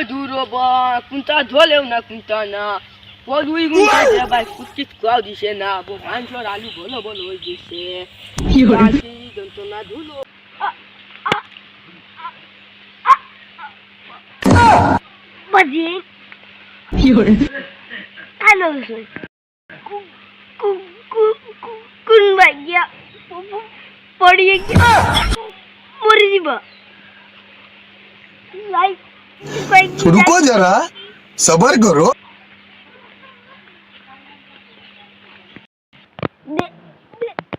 duro ba kunta dole na kunta na Poluí kunta ba kutit kwao dise na bo banjo alu bolo bolo dise Kasi donto na dulo Baji Ano soy Kun bagya Podiye Mori jiba रुको जरा सबर करो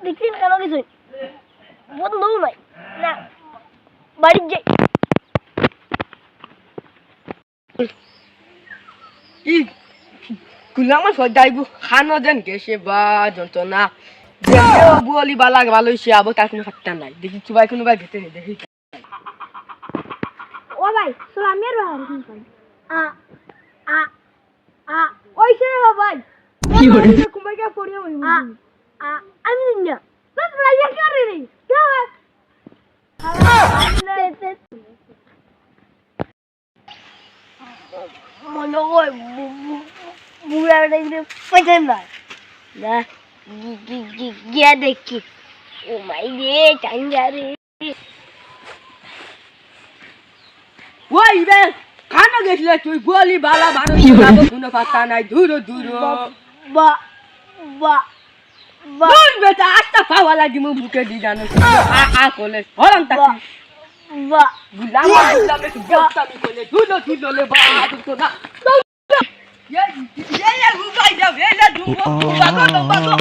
দেখছেন কেন কিছু বন্ধু নাই না বাড়ি যাই কি কুলামা সদাইবু খানো দেন গেছে বা যন্ত্রণা বুয়ালি বালা ভালো হইছে আবো তার কোনো ফাট্টা নাই দেখি চুবাই কোনো ভাই ভেতরে দেখি ও ভাই সালামের বাহার কি আ আ আ ওইছে ভাই কি হরে কুমাইকা পড়িয়া হই আমি না বাস রাইয়া করে রে মনে হয় বুড়া দেখলে পছন্দ না গিয়া দেখি ও মাই রে চাঙ্গা রে ওই বে খানো গেছিলে তুই বুয়ালি বালা ভালো হইছে আবো কোনো ফাট্টা নাই দূরো দূরো বা বা বা বল বেটা আস্তা পাওয়ালা দিমু বুকে দি জানো আ কোলে হরন তাকি বা গুলামা গুলামে গস্তামি কোলে দূরো দূরো le ba তো না ye ye ye উবাই যাও এ না দুবো বাগো বাগো